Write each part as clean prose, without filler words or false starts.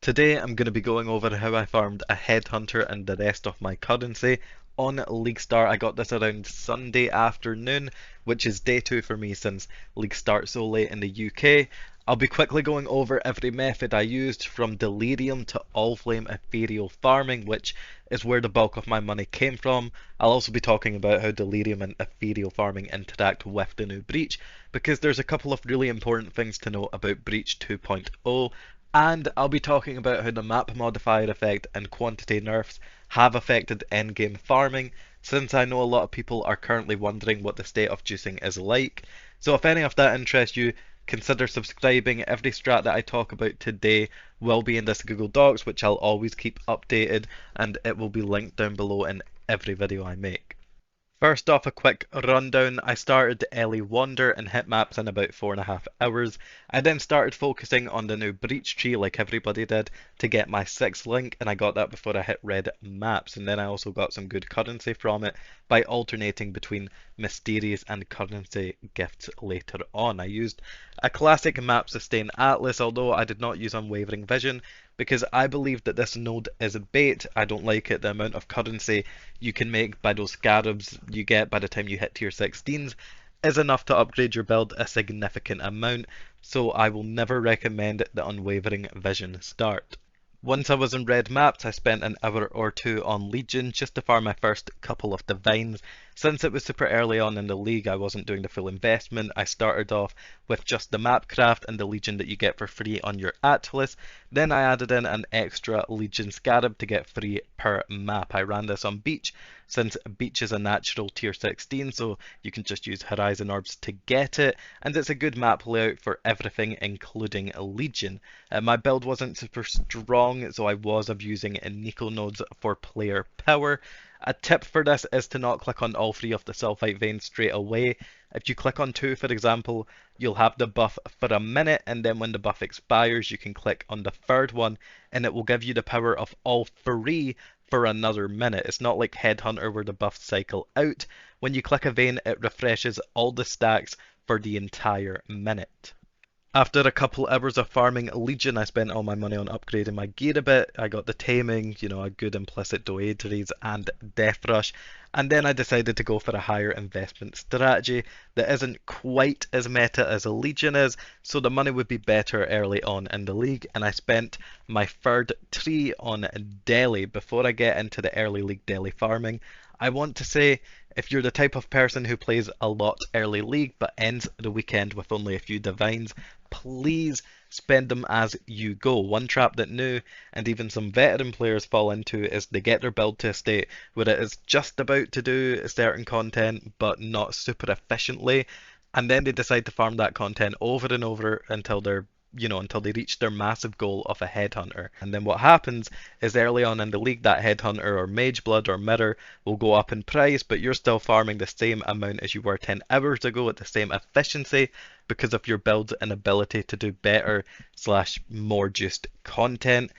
Today I'm going to be going over how I farmed a Headhunter and the rest of my currency on League Start. I got this around Sunday afternoon, which is day 2 for me since League Start so late in the UK. I'll be quickly going over every method I used from Delirium to All-Flame Ethereal Farming, which is where the bulk of my money came from. I'll also be talking about how Delirium and Ethereal Farming interact with the new Breach, because there's a couple of really important things to know about Breach 2.0. And I'll be talking about how the map modifier effect and quantity nerfs have affected endgame farming, since I know a lot of people are currently wondering what the state of juicing is like. So if any of that interests you, consider subscribing. Every strat that I talk about today will be in this Google Docs, which I'll always keep updated, and it will be linked down below in every video I make. First off, a quick rundown. I started Ellie Wander and hit maps in about 4.5 hours. I then started focusing on the new Breach tree like everybody did to get my 6th link, and I got that before I hit red maps. And then I also got some good currency from it by alternating between mysterious and currency gifts later on. I used a classic map sustain atlas, although I did not use unwavering vision, because I believe that this node is a bait. I don't like it. The amount of currency you can make by those scarabs you get by the time you hit tier 16s is enough to upgrade your build a significant amount, so I will never recommend the unwavering vision start. Once I was in red maps, I spent an hour or two on Legion just to farm my first couple of divines. Since it was super early on in the league, I wasn't doing the full investment. I started off with just the map craft and the Legion that you get for free on your Atlas. Then I added in an extra Legion Scarab to get free per map. I ran this on Beach, since Beach is a natural tier 16, so you can just use Horizon Orbs to get it, and it's a good map layout for everything, including Legion. My build wasn't super strong, so I was abusing Nico nodes for player power. A tip for this is to not click on all 3 of the sulfite veins straight away. If you click on 2, for example, you'll have the buff for a minute, and then when the buff expires, you can click on the 3rd one, and it will give you the power of all 3 for another minute. It's not like Headhunter where the buffs cycle out. When you click a vein, it refreshes all the stacks for the entire minute. After a couple hours of farming Legion, I spent all my money on upgrading my gear a bit. I got the taming, a good implicit doaderies and death rush, and then I decided to go for a higher investment strategy that isn't quite as meta as a Legion is, so the money would be better early on in the league, and I spent my 3rd tree on Delhi. Before I get into the early league Delhi farming, I want to say, if you're the type of person who plays a lot early league but ends the weekend with only a few divines, please spend them as you go. One trap that new and even some veteran players fall into is they get their build to a state where it is just about to do certain content but not super efficiently, and then they decide to farm that content over and over until until they reach their massive goal of a headhunter. And then what happens is early on in the league, that headhunter or mage blood or mirror will go up in price, but you're still farming the same amount as you were 10 hours ago at the same efficiency because of your build's inability to do better slash more juiced content.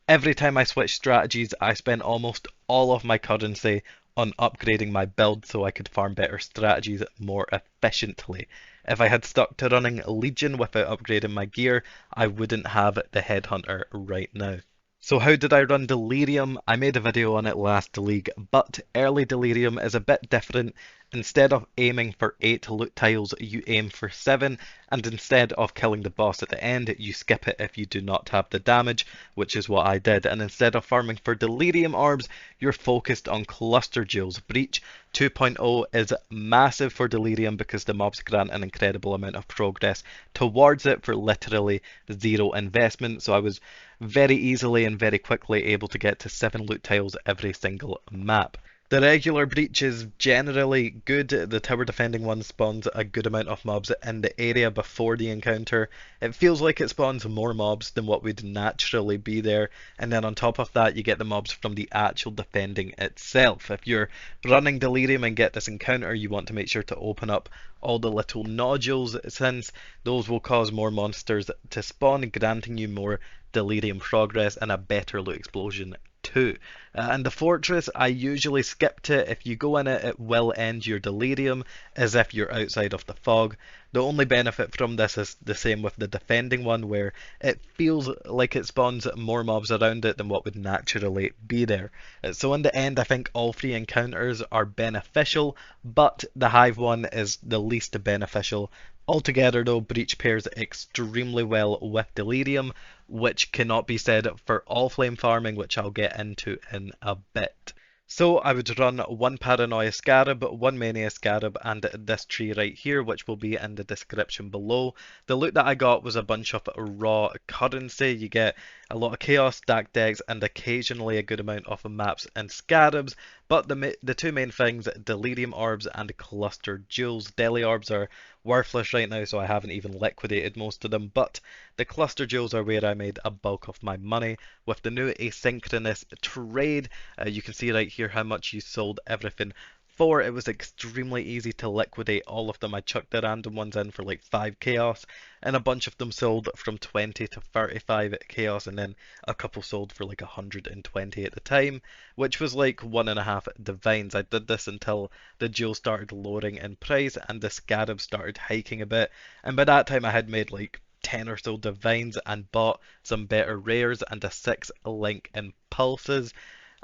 Every time I switched strategies, I spent almost all of my currency on upgrading my build so I could farm better strategies more efficiently. If I had stuck to running Legion without upgrading my gear, I wouldn't have the Headhunter right now. So how did I run Delirium? I made a video on it last league, but early Delirium is a bit different. Instead of aiming for 8 loot tiles, you aim for 7, and instead of killing the boss at the end, you skip it if you do not have the damage, which is what I did. And instead of farming for Delirium Orbs, you're focused on Cluster Jewels. Breach 2.0 is massive for Delirium because the mobs grant an incredible amount of progress towards it for literally 0 investment. So I was very easily and very quickly able to get to 7 loot tiles every single map. The regular breach is generally good. The tower defending one spawns a good amount of mobs in the area before the encounter. It feels like it spawns more mobs than what would naturally be there, and then on top of that you get the mobs from the actual defending itself. If you're running Delirium and get this encounter, you want to make sure to open up all the little nodules, since those will cause more monsters to spawn, granting you more Delirium progress and a better loot explosion 2. And the Fortress, I usually skip to. If you go in it, it will end your Delirium as if you're outside of the fog. The only benefit from this is the same with the defending one, where it feels like it spawns more mobs around it than what would naturally be there. So in the end, I think all three encounters are beneficial, but the Hive one is the least beneficial. Altogether, though, Breach pairs extremely well with Delirium, which cannot be said for all flame farming, which I'll get into in a bit. So I would run one Paranoia Scarab, one Mania Scarab, and this tree right here, which will be in the description below. The loot that I got was a bunch of raw currency. You get a lot of Chaos, stack decks, and occasionally a good amount of maps and Scarabs. But the two main things, Delirium Orbs and Cluster Jewels. Deli Orbs are worthless right now, so I haven't even liquidated most of them. But the Cluster Jewels are where I made a bulk of my money. With the new asynchronous trade, you can see right here how much you sold everything for. It was extremely easy to liquidate all of them. I chucked the random ones in for like 5 chaos, and a bunch of them sold from 20 to 35 chaos, and then a couple sold for like 120 at the time, which was like 1.5 divines. I did this until the jewel started lowering in price and the scarab started hiking a bit, and by that time I had made like 10 or so divines and bought some better rares and a 6 link impulses.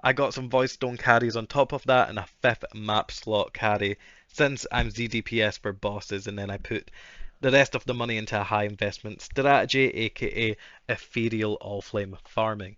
I got some voice stone carries on top of that and a 5th map slot carry since I'm ZDPS for bosses, and then I put the rest of the money into a high investment strategy, aka Ethereal Flame Farming.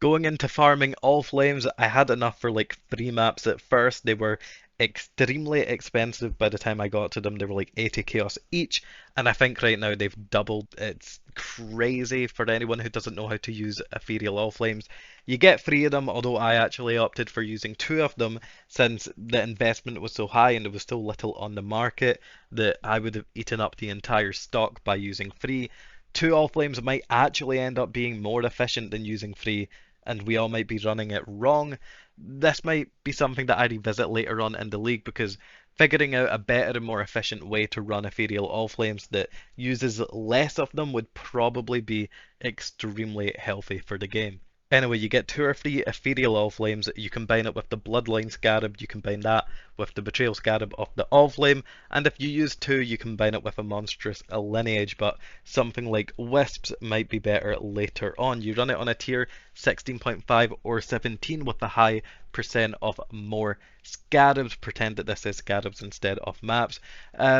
Going into farming all flames, I had enough for like 3 maps at first. They were extremely expensive by the time I got to them. They were like 80 chaos each, and I think right now they've doubled. It's crazy for anyone who doesn't know how to use Ethereal All Flames. You get 3 of them, although I actually opted for using 2 of them since the investment was so high and there was so little on the market that I would have eaten up the entire stock by using 3. 2 All Flames might actually end up being more efficient than using 3, and we all might be running it wrong. This might be something that I revisit later on in the league, because figuring out a better and more efficient way to run Ethereal All Flames that uses less of them would probably be extremely healthy for the game. Anyway, you get 2 or 3 Ethereal All Flames. You combine it with the Bloodline Scarab, you combine that with the Betrayal Scarab of the All Flame, and if you use 2, you combine it with a monstrous lineage, but something like Wisps might be better later on. You run it on a tier 16.5 or 17 with a high percent of more Scarabs. Pretend that this is Scarabs instead of maps,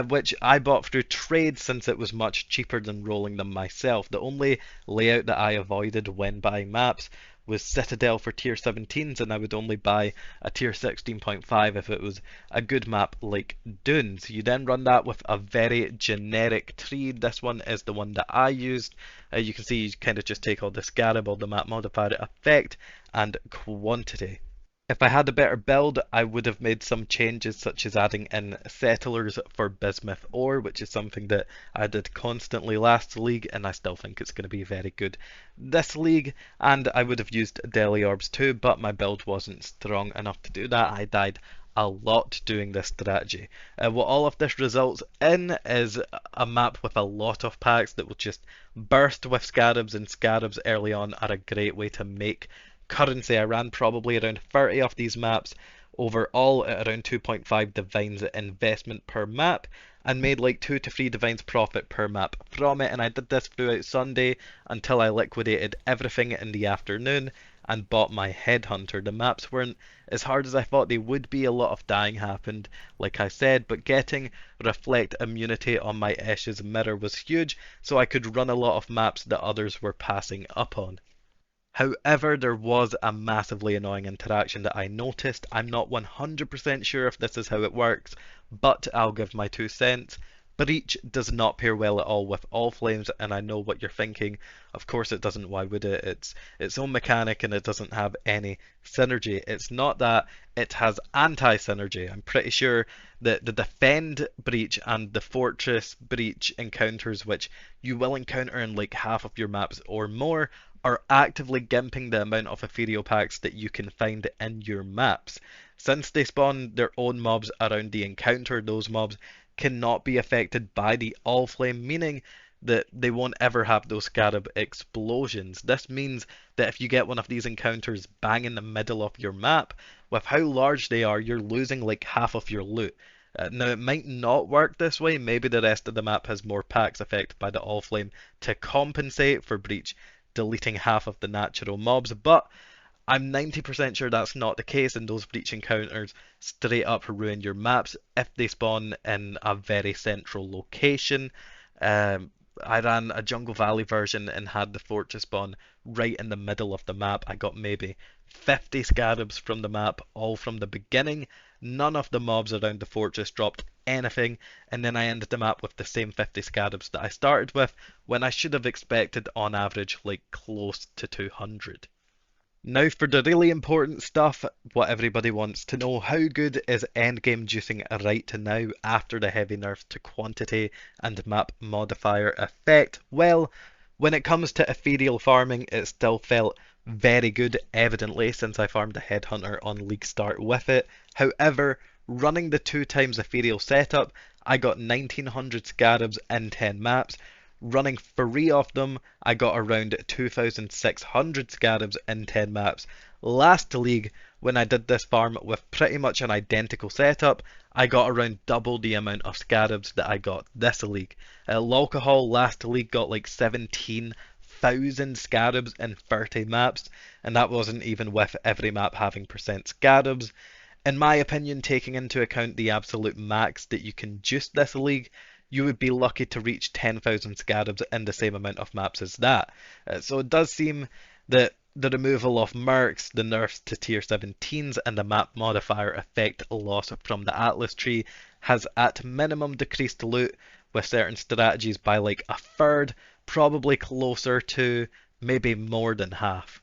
which I bought through trade since it was much cheaper than rolling them myself. The only layout that I avoided when buying maps was Citadel for tier 17s, and I would only buy a tier 16.5 if it was a good map like Dunes. You then run that with a very generic tree. This one is the one that I used. You can see you kind of just take all the Scarab, all the map modifier effect, and quantity. If I had a better build, I would have made some changes, such as adding in settlers for bismuth ore, which is something that I did constantly last league, and I still think it's going to be very good this league. And I would have used Deli Orbs too, but my build wasn't strong enough to do that. I died a lot doing this strategy. What all of this results in is a map with a lot of packs that will just burst with scarabs, and scarabs early on are a great way to make currency. I ran probably around 30 of these maps overall at around 2.5 divines investment per map, and made like 2 to 3 divines profit per map from it. And I did this throughout Sunday until I liquidated everything in the afternoon and bought my Headhunter. The maps weren't as hard as I thought they would be. A lot of dying happened, like I said, but getting reflect immunity on my Eshe's mirror was huge, so I could run a lot of maps that others were passing up on. However, there was a massively annoying interaction that I noticed. I'm not 100% sure if this is how it works, but I'll give my 2 cents. Breach does not pair well at all with All Flames, and I know what you're thinking. Of course it doesn't, why would it? It's its own mechanic and it doesn't have any synergy. It's not that, it has anti-synergy. I'm pretty sure that the Defend Breach and the Fortress Breach encounters, which you will encounter in like half of your maps or more, are actively gimping the amount of ethereal packs that you can find in your maps. Since they spawn their own mobs around the encounter, those mobs cannot be affected by the All Flame, meaning that they won't ever have those scarab explosions. This means that if you get one of these encounters bang in the middle of your map, with how large they are, you're losing like half of your loot. Now, it might not work this way. Maybe the rest of the map has more packs affected by the All Flame to compensate for Breach deleting half of the natural mobs, but I'm 90% sure that's not the case, and those breach encounters straight up ruin your maps if they spawn in a very central location. Um, I ran a Jungle Valley version and had the fortress spawn right in the middle of the map. I got maybe 50 scarabs from the map, all from the beginning. None of the mobs around the fortress dropped anything, and then I ended the map with the same 50 scarabs that I started with, when I should have expected on average like close to 200. Now for the really important stuff, what everybody wants to know. How good is endgame juicing right to now after the heavy nerfs to quantity and map modifier effect? Well, when it comes to ethereal farming, it still felt very good, evidently, since I farmed a headhunter on League Start with it. However, running the 2 times ethereal setup, I got 1900 scarabs in 10 maps. Running 3 of them, I got around 2,600 scarabs in 10 maps. Last league, when I did this farm with pretty much an identical setup, I got around double the amount of scarabs that I got this league. Lolcohol last league got like 17,000 scarabs in 30 maps, and that wasn't even with every map having percent scarabs. In my opinion, taking into account the absolute max that you can juice this league, you would be lucky to reach 10,000 scarabs in the same amount of maps as that. So it does seem that the removal of mercs, the nerfs to tier 17s, and the map modifier effect loss from the Atlas tree has at minimum decreased loot with certain strategies by like a third, probably closer to maybe more than half.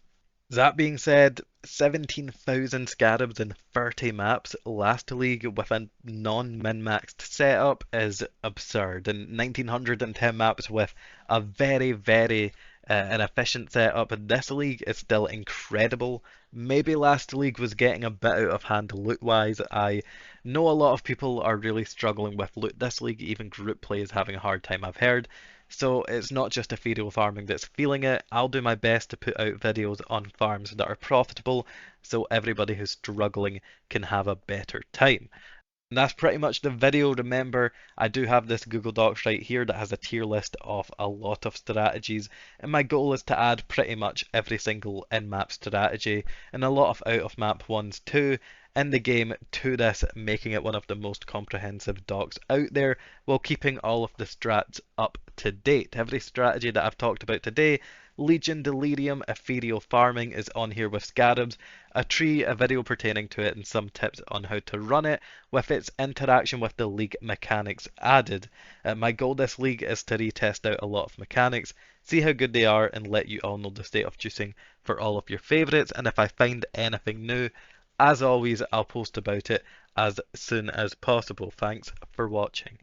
That being said, 17,000 scarabs in 30 maps last league with a non-min-maxed setup is absurd, and 1910 maps with a very inefficient setup in this league is still incredible. Maybe last league was getting a bit out of hand loot-wise. I know a lot of people are really struggling with loot this league, even group play is having a hard time, I've heard. So it's not just Ethereal Farming that's feeling it. I'll do my best to put out videos on farms that are profitable so everybody who's struggling can have a better time. And that's pretty much the video. Remember, I do have this Google Docs right here that has a tier list of a lot of strategies, and my goal is to add pretty much every single in-map strategy and a lot of out-of-map ones too in the game to this, making it one of the most comprehensive docs out there while keeping all of the strats up to date. Every strategy that I've talked about today, Legion, Delirium, Ethereal Farming is on here with Scarabs, a tree, a video pertaining to it, and some tips on how to run it with its interaction with the league mechanics added. My goal this league is to retest out a lot of mechanics, see how good they are, and let you all know the state of juicing for all of your favourites. And if I find anything new, as always, I'll post about it as soon as possible. Thanks for watching.